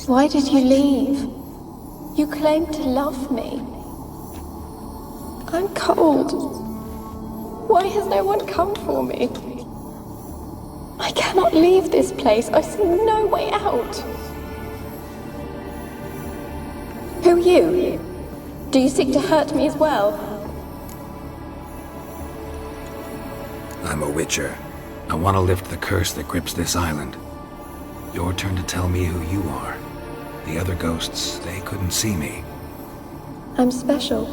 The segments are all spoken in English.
Why did you leave? You claimed to love me. I'm cold. Why has no one come for me? I cannot leave this place. I see no way out. Who are you? Do you seek to hurt me as well? I'm a witcher. I want to lift the curse that grips this island. Your turn to tell me who you are. The other ghosts, they couldn't see me. I'm special.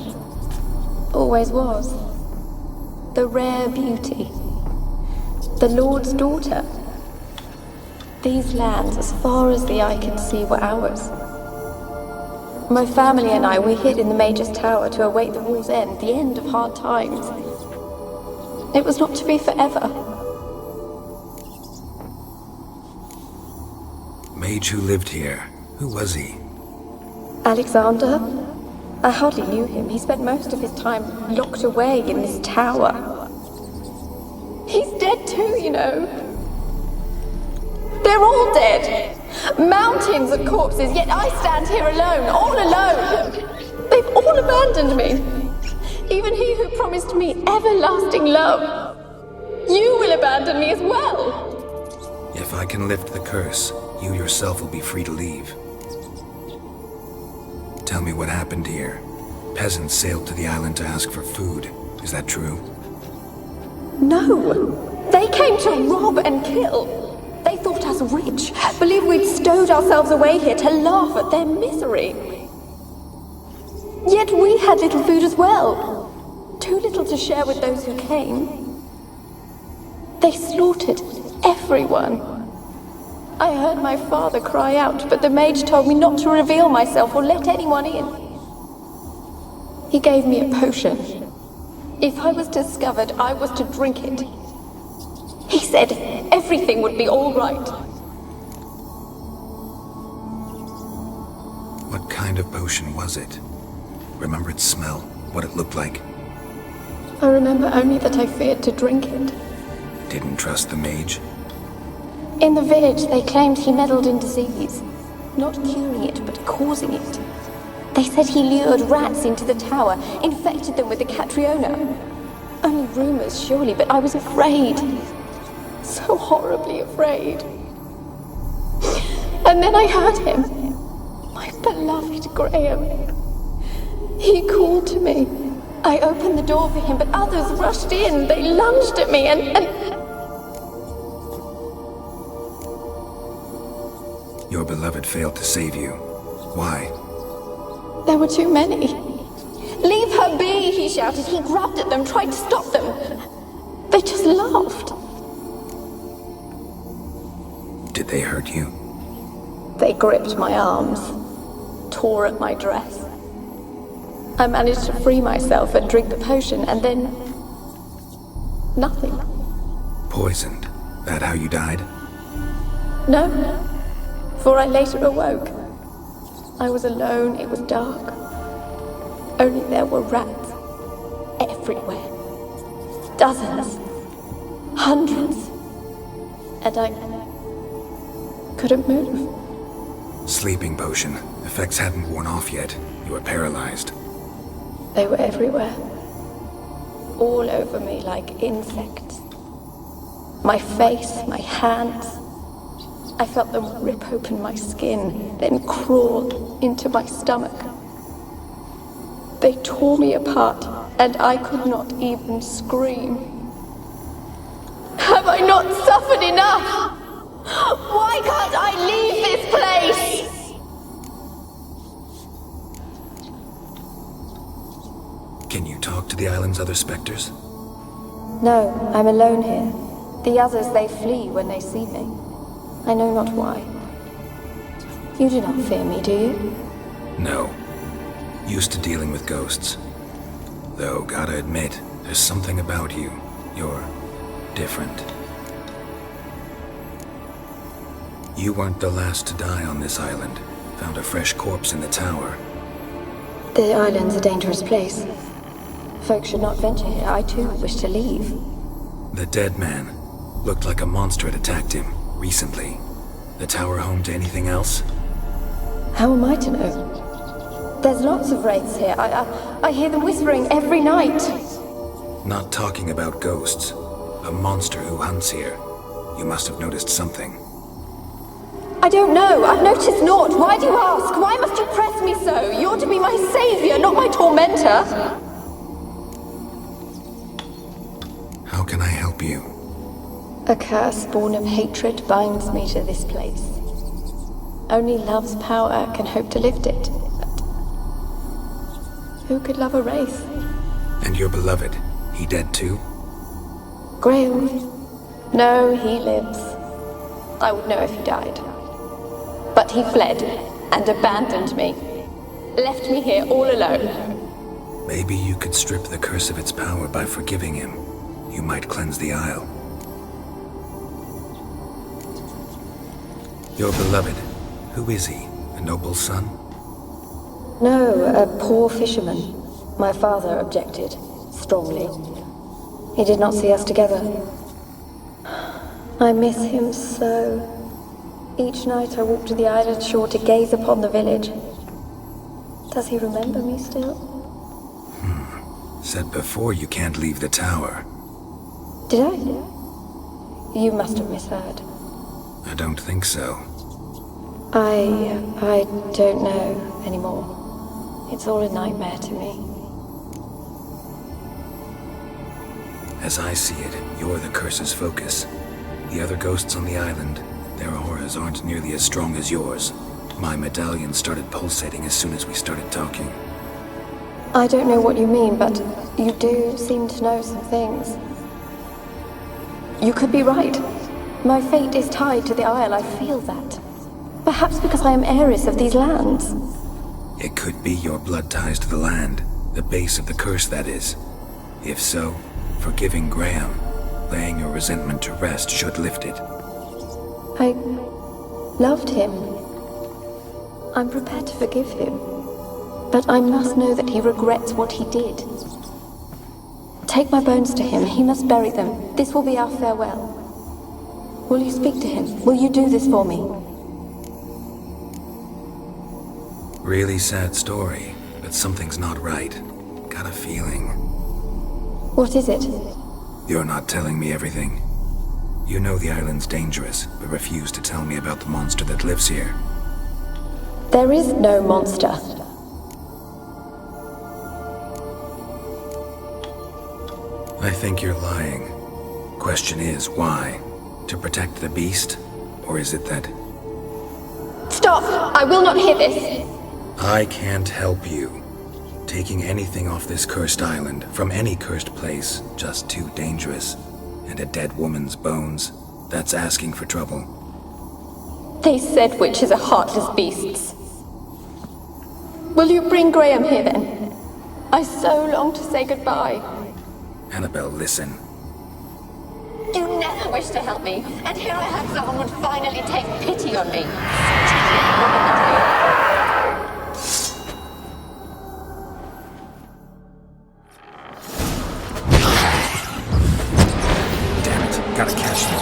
Always was. The rare beauty. The Lord's daughter. These lands, as far as the eye can see, were ours. My family and I, we hid in the Major's Tower to await the war's end, the end of hard times. It was not to be forever. Mage who lived here. Who was he? Alexander? I hardly knew him. He spent most of his time locked away in this tower. He's dead too, you know. They're all dead. Mountains of corpses, yet I stand here alone, all alone. They've all abandoned me. Even he who promised me everlasting love. You will abandon me as well. If I can lift the curse, you yourself will be free to leave. Tell me what happened here. Peasants sailed to the island to ask for food. Is that true? No. They came to rob and kill. They thought us rich, believed we'd stowed ourselves away here to laugh at their misery. Yet we had little food as well. Too little to share with those who came. They slaughtered everyone. I heard my father cry out, but the mage told me not to reveal myself or let anyone in. He gave me a potion. If I was discovered, I was to drink it. He said everything would be all right. What kind of potion was it? Remember its smell? What it looked like? I remember only that I feared to drink it. Didn't trust the mage? In the village, they claimed he meddled in disease. Not curing it, but causing it. They said he lured rats into the tower, infected them with the Catriona. Only rumors, surely, but I was afraid. So horribly afraid. And then I heard him. My beloved Graham. He called to me. I opened the door for him, but others rushed in. They lunged at me and... Your beloved failed to save you. Why? There were too many. Leave her be, he shouted. He grabbed at them, tried to stop them. They just laughed. Did they hurt you? They gripped my arms, tore at my dress. I managed to free myself and drink the potion, and then... nothing. Poisoned? That how you died? No, for I later awoke. I was alone, it was dark. Only there were rats everywhere. Dozens. Hundreds. And I couldn't move. Sleeping potion. Effects hadn't worn off yet. You were paralyzed. They were everywhere. All over me like insects. My face, my hands. I felt them rip open my skin, then crawl into my stomach. They tore me apart, and I could not even scream. Have I not suffered enough? Why can't I leave this place? Can you talk to the island's other specters? No, I'm alone here. The others, they flee when they see me. I know not why. You do not fear me, do you? No. Used to dealing with ghosts. Though, gotta admit, there's something about you. You're different. You weren't the last to die on this island. Found a fresh corpse in the tower. The island's a dangerous place. Folk should not venture here. I too wish to leave. The dead man. Looked like a monster had attacked him, recently. The tower home to anything else? How am I to know? There's lots of wraiths here. I hear them whispering every night. Not talking about ghosts. A monster who hunts here. You must have noticed something. I don't know. I've noticed naught. Why do you ask? Why must you press me so? You're to be my savior, not my tormentor. How can I help you? A curse born of hatred binds me to this place. Only love's power can hope to lift it. But who could love a wraith? And your beloved, he dead too? Graham? No, he lives. I would know if he died. But he fled and abandoned me. Left me here all alone. Maybe you could strip the curse of its power by forgiving him. You might cleanse the Isle. Your beloved, who is he? A noble son? No, a poor fisherman. My father objected, strongly. He did not see us together. I miss him so. Each night I walk to the island shore to gaze upon the village. Does he remember me still? Said before you can't leave the tower. Did I? You must have misheard. I don't think so. I don't know anymore. It's all a nightmare to me. As I see it, you're the curse's focus. The other ghosts on the island, their auras aren't nearly as strong as yours. My medallion started pulsating as soon as we started talking. I don't know what you mean, but you do seem to know some things. You could be right. My fate is tied to the Isle, I feel that. Perhaps because I am heiress of these lands. It could be your blood ties to the land, the base of the curse, that is. If so, forgiving Graham, laying your resentment to rest should lift it. I loved him. I'm prepared to forgive him. But I must know that he regrets what he did. Take my bones to him. He must bury them. This will be our farewell. Will you speak to him? Will you do this for me? Really sad story, but something's not right. Got a feeling. What is it? You're not telling me everything. You know the island's dangerous, but refuse to tell me about the monster that lives here. There is no monster. I think you're lying. Question is, why? To protect the beast? Or is it that... Stop! I will not hear this! I can't help you. Taking anything off this cursed island, from any cursed place, just too dangerous. And a dead woman's bones, that's asking for trouble. They said witches are heartless beasts. Will you bring Graham here then? I so long to say goodbye. Anabelle, listen. You never wished to help me, and here I have someone would finally take pity on me. Damn it, gotta catch them.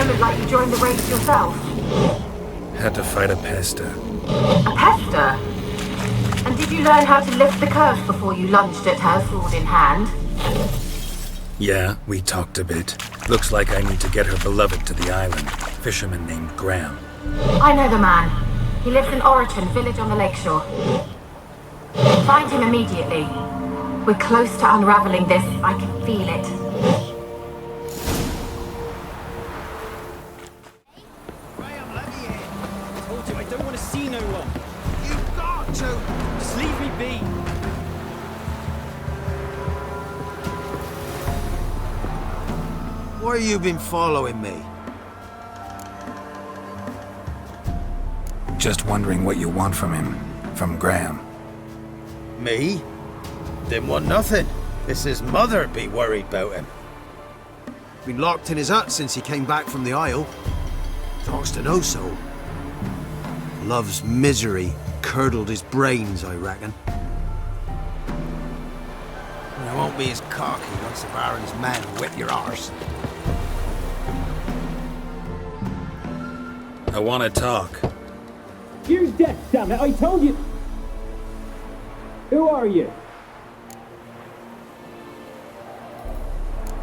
moment like you joined the race yourself? Had to fight a Pesta. A Pesta? And did you learn how to lift the curse before you lunged at her, sword in hand? Yeah, we talked a bit. Looks like I need to get her beloved to the island. Fisherman named Graham. I know the man. He lives in Oriton, village on the lakeshore. Find him immediately. We're close to unraveling this. I can feel it. Graham, let me in. I told you I don't want to see no one. You've got to. Just leave me be. Why you been following me? Just wondering what you want from him. From Graham. Me? Didn't want nothing. It's his mother be worried about him. Been locked in his hut since he came back from the Isle. Talks to no soul. Love's misery curdled his brains, I reckon. And I won't be as cocky once the Baron's men whip your arse. I want to talk. Here's death, damn it! I told you. Who are you?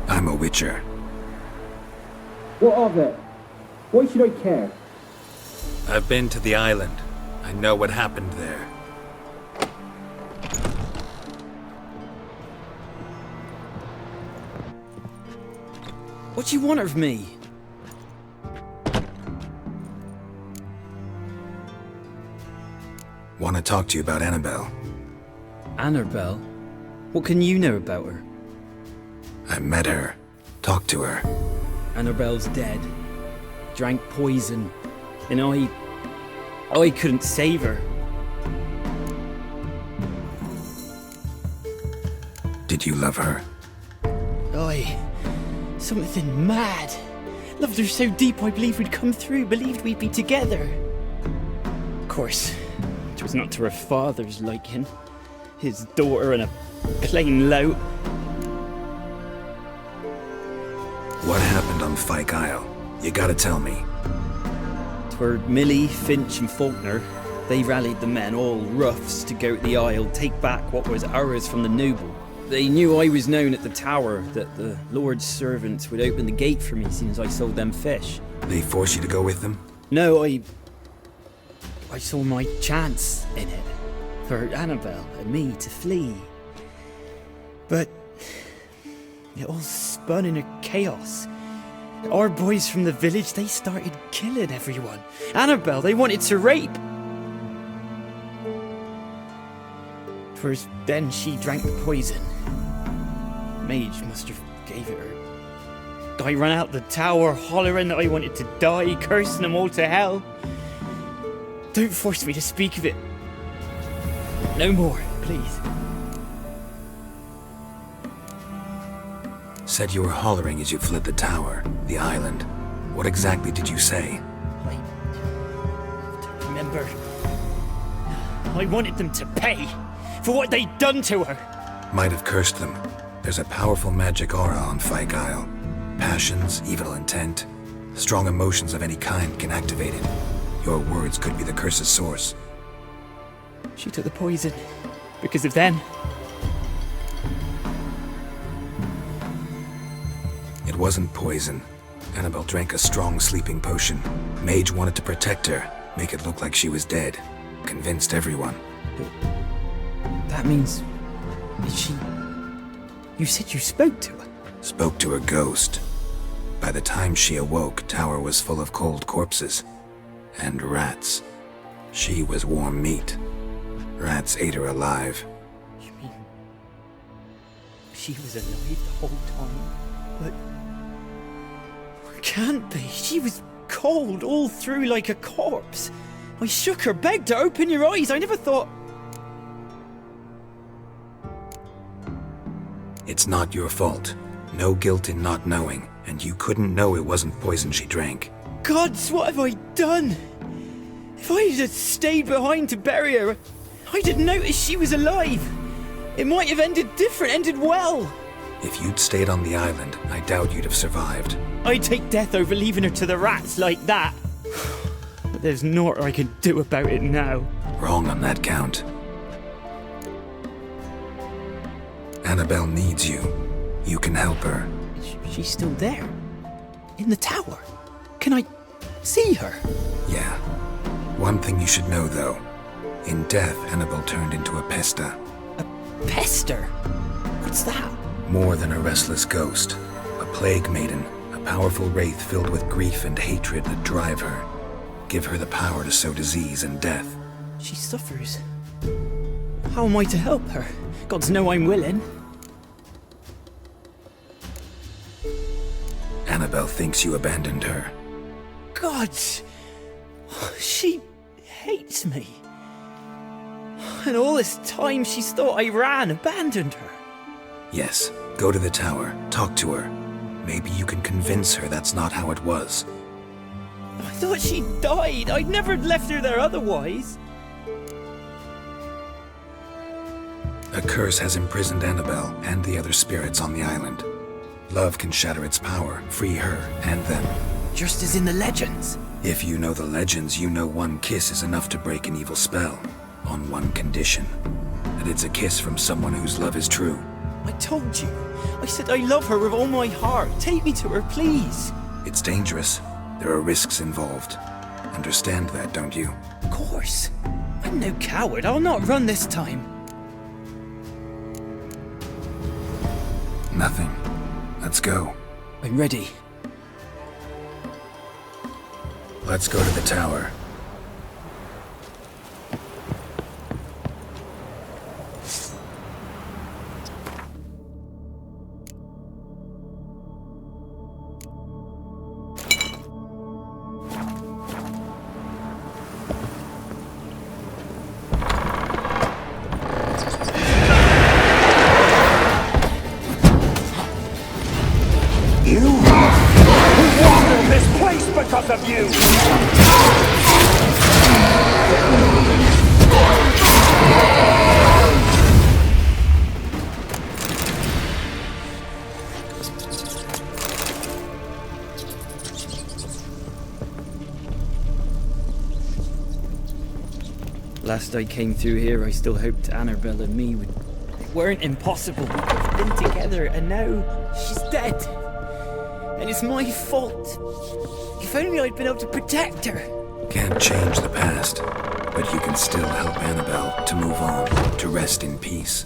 I'm a witcher. What of it? Why should I care? I've been to the island. I know what happened there. What do you want of me? Want to talk to you about Anabelle. Anabelle? What can you know about her? I met her. Talked to her. Anabelle's dead. Drank poison. And I couldn't save her. Did you love her? Something mad. Loved her so deep I believed we'd come through, believed we'd be together. Of course, it was not to her father's liking. His daughter and a plain lout. What happened on Fyke Isle? You gotta tell me. Twere Millie, Finch and Faulkner. They rallied the men, all roughs, to go to the Isle, take back what was ours from the noble. They knew I was known at the tower, that the Lord's servants would open the gate for me as soon as I sold them fish. They force you to go with them? No, I saw my chance in it. For Anabelle and me to flee. But it all spun in a chaos. Our boys from the village, they started killing everyone. Anabelle, they wanted to rape. Twas then she drank the poison. Mage must have gave it her. I ran out the tower hollering that I wanted to die, cursing them all to hell. Don't force me to speak of it. No more, please. Said you were hollering as you fled the tower, the island. What exactly did you say? I don't remember. I wanted them to pay for what they'd done to her. Might have cursed them. There's a powerful magic aura on Fyke Isle. Passions, evil intent, strong emotions of any kind can activate it. Your words could be the curse's source. She took the poison because of them. It wasn't poison. Anabelle drank a strong sleeping potion. Mage wanted to protect her, make it look like she was dead. Convinced everyone. That means... Is she... You said you spoke to her? Spoke to her ghost. By the time she awoke, tower was full of cold corpses. And rats. She was warm meat. Rats ate her alive. You mean... She was alive the whole time? But... Can't be. She was cold all through like a corpse. I shook her, begged her, open your eyes. I never thought... It's not your fault. No guilt in not knowing, and you couldn't know it wasn't poison she drank. Gods, what have I done? If I had stayed behind to bury her, I'd have noticed she was alive. It might have ended different, ended well. If you'd stayed on the island, I doubt you'd have survived. I'd take death over leaving her to the rats like that. But there's naught I can do about it now. Wrong on that count. Anabelle needs you. You can help her. She's still there. In the tower. Can I see her? Yeah. One thing you should know, though. In death, Anabelle turned into a Pesta. A pester? What's that? More than a restless ghost. A plague maiden. A powerful wraith filled with grief and hatred that drive her. Give her the power to sow disease and death. She suffers. How am I to help her? Gods know I'm willing. Anabelle thinks you abandoned her. Gods! She hates me. And all this time she's thought I abandoned her. Yes, go to the tower, talk to her. Maybe you can convince her that's not how it was. I thought she died. I'd never left her there otherwise. A curse has imprisoned Anabelle and the other spirits on the island. Love can shatter its power, free her and them. Just as in the legends. If you know the legends, you know one kiss is enough to break an evil spell. On one condition. That it's a kiss from someone whose love is true. I told you. I said I love her with all my heart. Take me to her, please. It's dangerous. There are risks involved. Understand that, don't you? Of course. I'm no coward. I'll not run this time. Nothing. Let's go. I'm ready. Let's go to the tower. Of you! Last I came through here, I still hoped Anabelle and me weren't impossible. We've been together, and now she's dead. And it's my fault. If only I'd been able to protect her. Can't change the past, but you can still help Anabelle to move on, to rest in peace.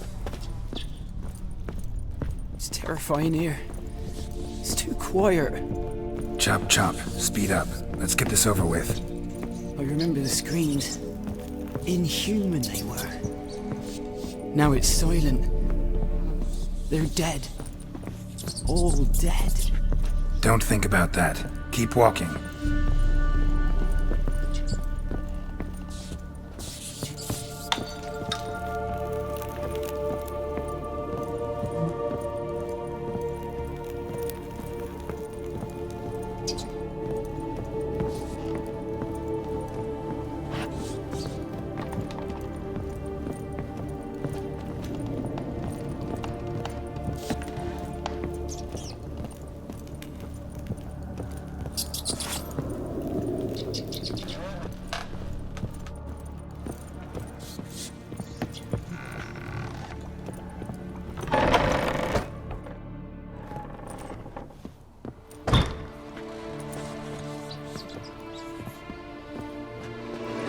It's terrifying here. It's too quiet. Chop, chop. Speed up. Let's get this over with. I remember the screams. Inhuman they were. Now it's silent. They're dead. All dead. Don't think about that. Keep walking.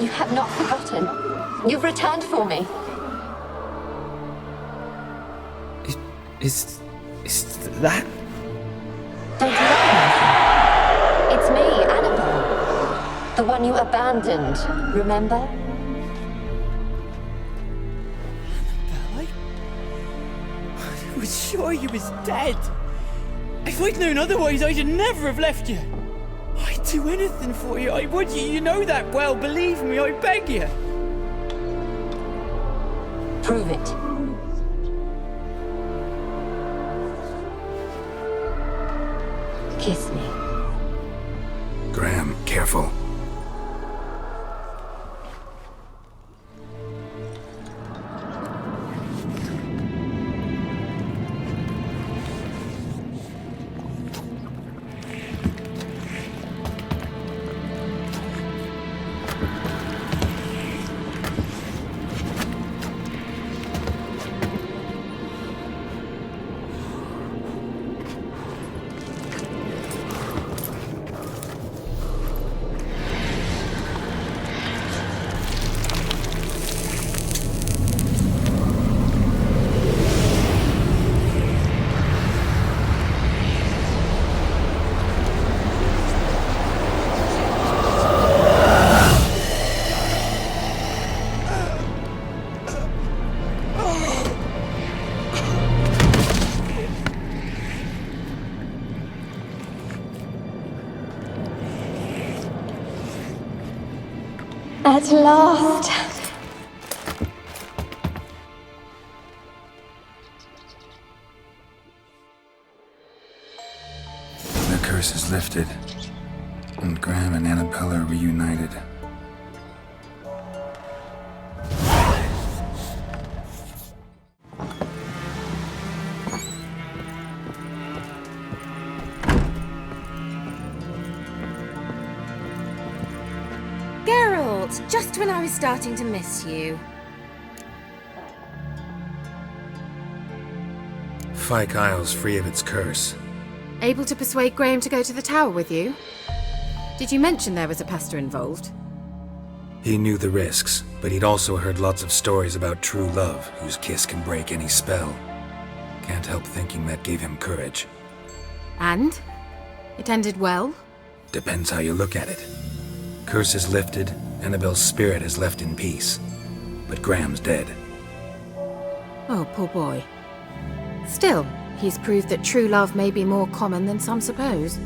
You have not forgotten. You've returned for me. Is that? Don't you recognize me? It's me, Anabelle. The one you abandoned, remember? Anabelle, I was sure you was dead. If I'd known otherwise, I'd never have left you. I'd do anything for you, I would. You know that well. Believe me, I beg you. Prove it. Kiss me. Graham, careful. At last. The curse is lifted, and Graham and Anabelle are reunited. Geralt, just when I was starting to miss you. Fyke Isle's free of its curse. Able to persuade Graham to go to the tower with you? Did you mention there was a Pesta involved? He knew the risks, but he'd also heard lots of stories about true love, whose kiss can break any spell. Can't help thinking that gave him courage. And? It ended well? Depends how you look at it. Curse is lifted, Annabelle's spirit is left in peace. But Graham's dead. Oh, poor boy. Still, he's proved that true love may be more common than some suppose.